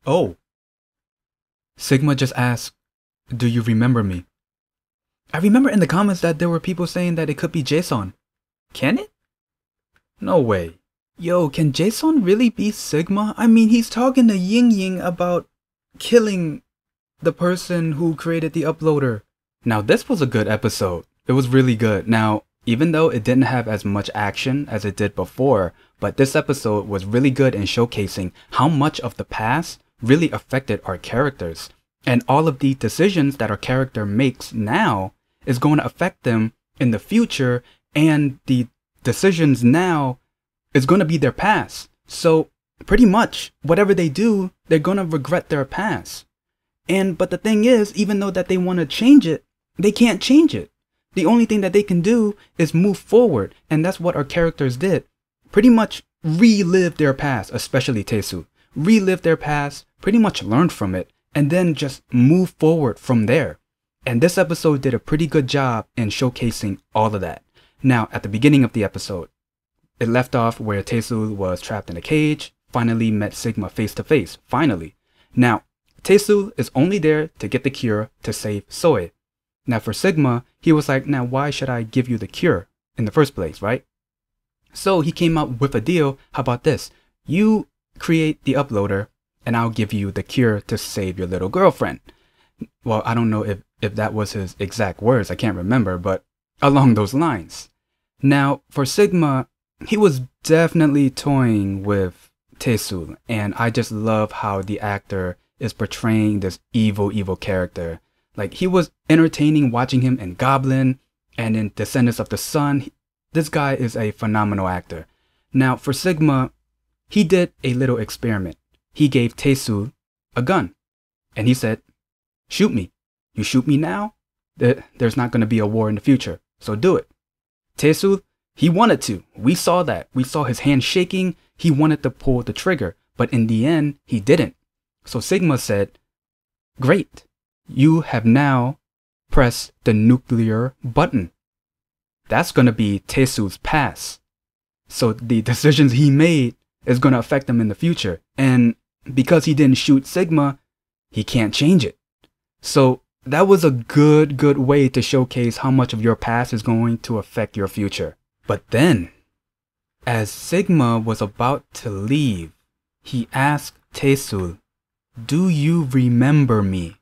Oh, Sigma just asked, do you remember me? I remember in the comments that there were people saying that it could be JaeSeon. Can it? No way. Yo, can JaeSeon really be Sigma? I mean, he's talking to Ying Ying about killing the person who created the uploader. Now, this was a good episode. It was really good. Now, even though it didn't have as much action as it did before, but this episode was really good in showcasing how much of the past really affected our characters. And all of the decisions that our character makes now is going to affect them in the future, and the decisions now is going to be their past. So pretty much whatever they do, they're going to regret their past. But the thing is, even though that they want to change it, they can't change it. The only thing that they can do is move forward, and that's what our characters did. Pretty much relive their past, especially Taesu. Relive their past, pretty much learn from it, and then just move forward from there. And this episode did a pretty good job in showcasing all of that. Now, at the beginning of the episode, it left off where Taesu was trapped in a cage, finally met Sigma face to face, finally. Now, Taesu is only there to get the cure to save Soe. Now for Sigma, he was like, now why should I give you the cure in the first place, right? So he came up with a deal. How about this? You create the uploader and I'll give you the cure to save your little girlfriend. Well, I don't know if that was his exact words. I can't remember, but along those lines. Now for Sigma, he was definitely toying with Taesu, and I just love how the actor is portraying this evil character. Like, he was entertaining watching him in Goblin and in Descendants of the Sun. This guy is a phenomenal actor. Now, for Sigma, he did a little experiment. He gave Taesu a gun. And he said, shoot me. You shoot me now, there's not going to be a war in the future. So do it. Taesu, he wanted to. We saw that. We saw his hand shaking. He wanted to pull the trigger. But in the end, he didn't. So Sigma said, great. You have now pressed the nuclear button. That's going to be Taesu's past. So the decisions he made is going to affect him in the future. And because he didn't shoot Sigma, he can't change it. So that was a good way to showcase how much of your past is going to affect your future. But then, as Sigma was about to leave, he asked Taesu, do you remember me?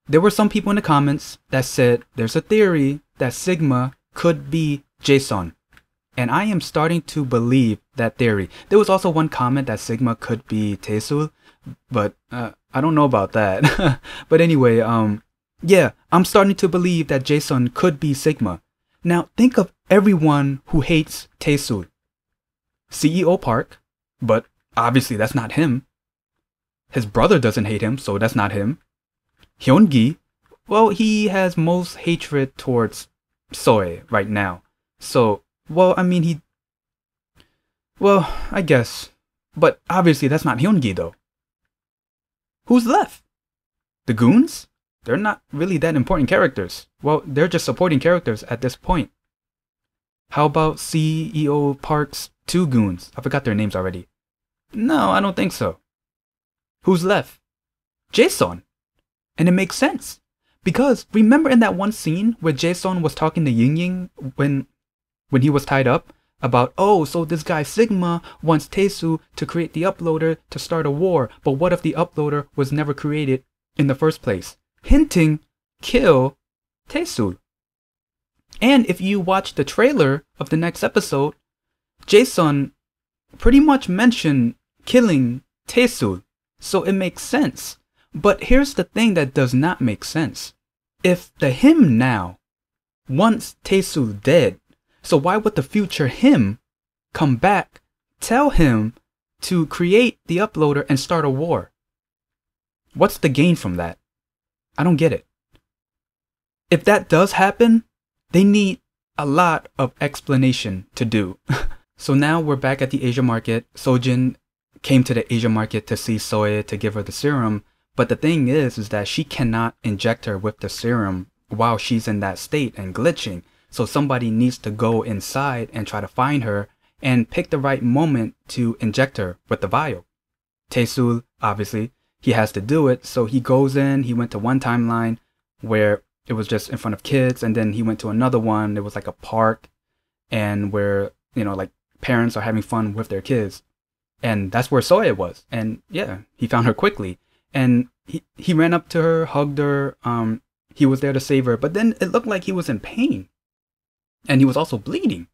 There were some people in the comments that said there's a theory that Sigma could be JaeSeon. And I am starting to believe that theory. There was also one comment that Sigma could be Taesu, but I don't know about that. But anyway, yeah, I'm starting to believe that JaeSeon could be Sigma. Now think of everyone who hates Taesu. CEO Park, but obviously that's not him. His brother doesn't hate him, so that's not him. Hyungi, well, he has most hatred towards Soe right now. So, well, I mean, well, I guess. But obviously that's not Hyungi though. Who's left? The goons? They're not really that important characters. Well, they're just supporting characters at this point. How about CEO Park's two goons? I forgot their names already. No, I don't think so. Who's left? JaeSeon. And it makes sense. Because remember in that one scene where JaeSeon was talking to Ying Ying when he was tied up? About, oh, so this guy Sigma wants Taesu to create the uploader to start a war. But what if the uploader was never created in the first place? Hinting, kill Taesu. And if you watch the trailer of the next episode, JaeSeon pretty much mentioned killing Taesu. So it makes sense. But here's the thing that does not make sense. If the him now wants Taesu dead, so why would the future him come back, tell him to create the uploader and start a war? What's the gain from that? I don't get it. If that does happen, they need a lot of explanation to do. So now we're back at the Asia market. Sojin came to the Asia market to see Soe to give her the serum. But the thing is that she cannot inject her with the serum while she's in that state and glitching. So somebody needs to go inside and try to find her and pick the right moment to inject her with the vial. Taesul, obviously, he has to do it. So he goes in, he went to one timeline where it was just in front of kids, and then he went to another one. It was like a park, and where, you know, like parents are having fun with their kids. And that's where Soye was. And yeah, he found her quickly. And he ran up to her, hugged her. He was there to save her. But then it looked like he was in pain. And he was also bleeding.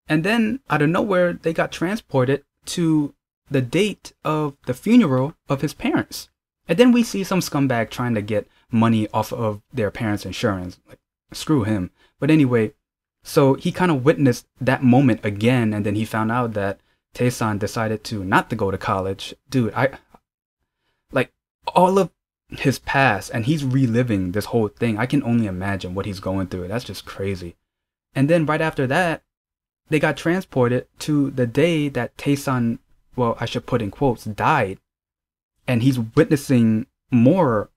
And then out of nowhere, they got transported to the date of the funeral of his parents. And then we see some scumbag trying to get money off of their parents' insurance. Like, screw him. But anyway, so he kind of witnessed that moment again. And then he found out that Taesan decided to not to go to college. Dude, like all of his past, and he's reliving this whole thing. I can only imagine what he's going through. That's just crazy. And then right after that, they got transported to the day that Taesan, well, I should put in quotes, died. And he's witnessing more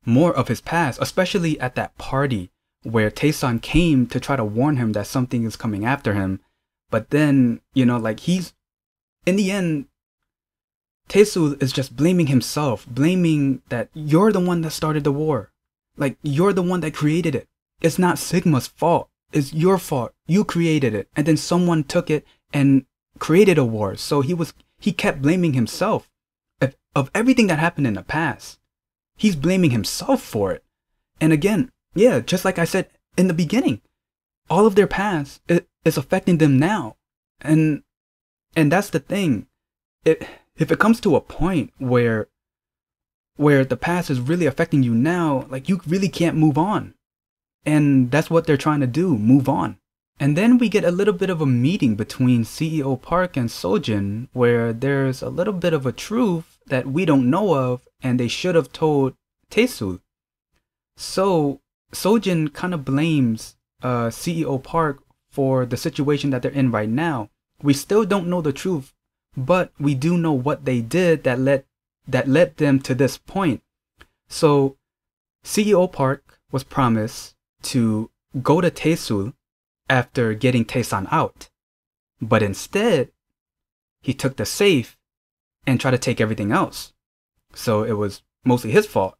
of his past, especially at that party where Taesan came to try to warn him that something is coming after him. But then, you know, like he's, in the end, Taesul is just blaming himself, blaming that you're the one that started the war. Like, you're the one that created it. It's not Sigma's fault. It's your fault. You created it. And then someone took it and created a war. So he kept blaming himself of everything that happened in the past. He's blaming himself for it. And again, yeah, just like I said in the beginning, all of their past is affecting them now. And that's the thing. If it comes to a point where the past is really affecting you now, like you really can't move on. And that's what they're trying to do, move on. And then we get a little bit of a meeting between CEO Park and Sojin, where there's a little bit of a truth that we don't know of, and they should have told Taesul. So Sojin kind of blames CEO Park for the situation that they're in right now. We still don't know the truth, but we do know what they did that led them to this point. So CEO Park was promised to go to Taesul after getting Taesan out, but instead he took the safe and tried to take everything else. So it was mostly his fault.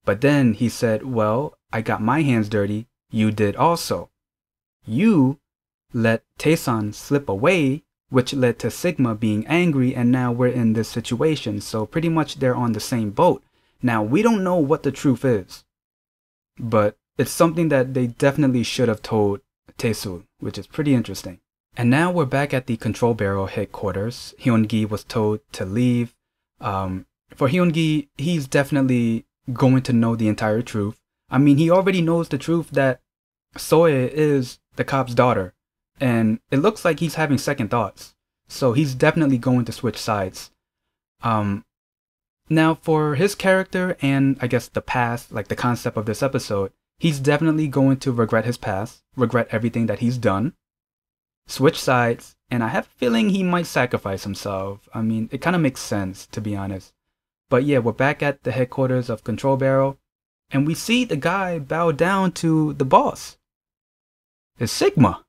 But then he said, well, I got my hands dirty, you did also. You let Taesan slip away, which led to Sigma being angry, and now we're in this situation. So pretty much they're on the same boat. Now, we don't know what the truth is, but it's something that they definitely should have told Taesul, which is pretty interesting. And now we're back at the Control Barrel headquarters. Hyun-gi was told to leave. For Hyun-gi, he's definitely going to know the entire truth. I mean, he already knows the truth that Soye is the cop's daughter. And it looks like he's having second thoughts. So he's definitely going to switch sides. Now for his character and I guess the past, like the concept of this episode, he's definitely going to regret his past, regret everything that he's done, switch sides, and I have a feeling he might sacrifice himself. I mean, it kind of makes sense, to be honest. But yeah, we're back at the headquarters of Control Barrel, and we see the guy bow down to the boss. It's Sigma.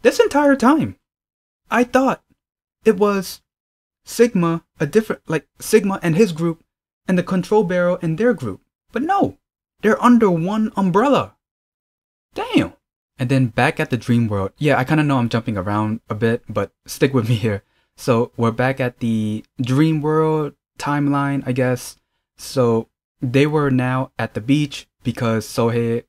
This entire time, I thought it was Sigma, Sigma and his group, and the Control Barrel and their group. But no, they're under one umbrella. Damn. And then back at the dream world. Yeah, I kind of know I'm jumping around a bit, but stick with me here. So we're back at the dream world timeline, I guess. So they were now at the beach because Sohei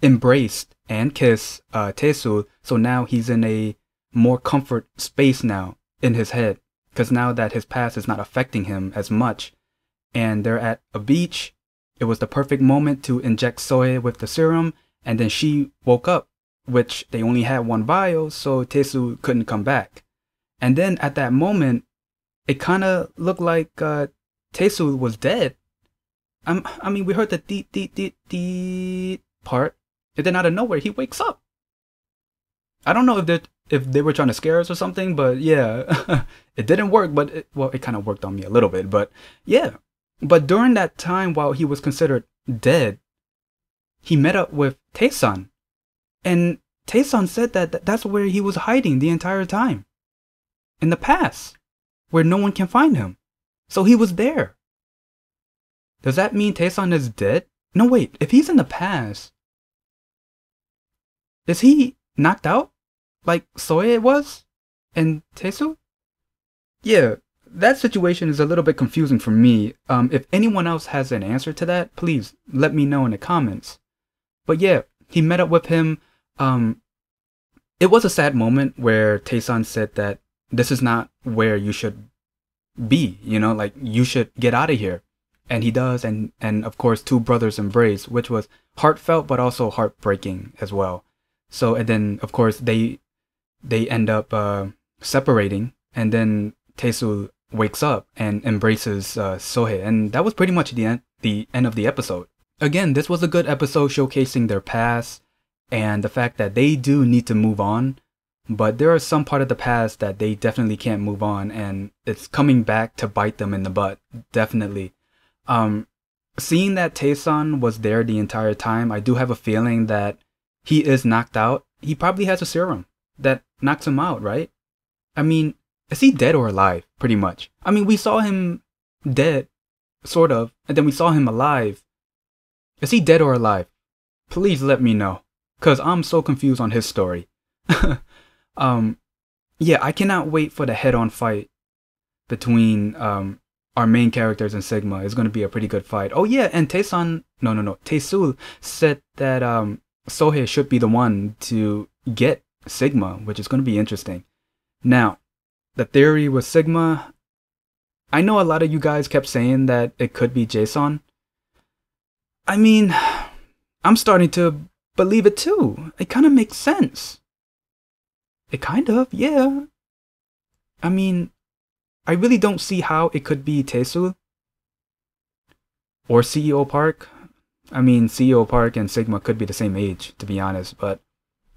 embraced and kissed Taesul. So now he's in a more comfort space now in his head, because now that his past is not affecting him as much. And they're at a beach. It was the perfect moment to inject Sohei with the serum, and then she woke up, which they only had one vial, so Taesul couldn't come back. And then at that moment, it kind of looked like Taesul was dead. I mean, we heard the deet part, and then out of nowhere, he wakes up. I don't know if they were trying to scare us or something, but yeah, it didn't work, but it kind of worked on me a little bit, but yeah. But during that time, while he was considered dead, he met up with Taesan, and Taesan said that that's where he was hiding the entire time, in the past. where no one can find him. So he was there. Does that mean Taeson is dead? No, wait, if he's in the past, is he knocked out? Like Soye was? And Taesu? Yeah, that situation is a little bit confusing for me. If anyone else has an answer to that, please let me know in the comments. But yeah, he met up with him. It was a sad moment where Taeson said that this is not where you should be, you know, like you should get out of here. And he does, and of course two brothers embrace, which was heartfelt but also heartbreaking as well. So, and then of course they end up separating, and then Taesul wakes up and embraces Sohei, and that was pretty much the end of the episode. Again, this was a good episode showcasing their past and the fact that they do need to move on, but there are some part of the past that they definitely can't move on, and it's coming back to bite them in the butt, definitely. Seeing that Taeson was there the entire time, I do have a feeling that he is knocked out. He probably has a serum that knocks him out, right? I mean, is he dead or alive, pretty much? I mean, we saw him dead, sort of, and then we saw him alive. Is he dead or alive? Please let me know, because I'm so confused on his story. Yeah, I cannot wait for the head-on fight between our main characters and Sigma. Is going to be a pretty good fight. Oh yeah, and Taesun said that Sohei should be the one to get Sigma, which is going to be interesting. Now, the theory with Sigma, I know a lot of you guys kept saying that it could be JaeSeon. I mean, I'm starting to believe it too. It kind of makes sense. It kind of, yeah. I mean, I really don't see how it could be Taesul or CEO Park. I mean, CEO Park and Sigma could be the same age, to be honest, but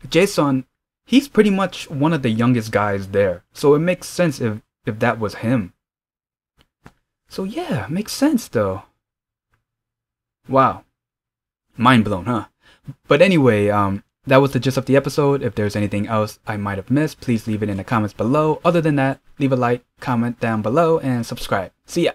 JaeSeon, he's pretty much one of the youngest guys there, so it makes sense if that was him. So yeah, makes sense though. Wow. Mind blown, huh? But anyway, that was the gist of the episode. If there's anything else I might have missed, please leave it in the comments below. Other than that, leave a like, comment down below, and subscribe. See ya!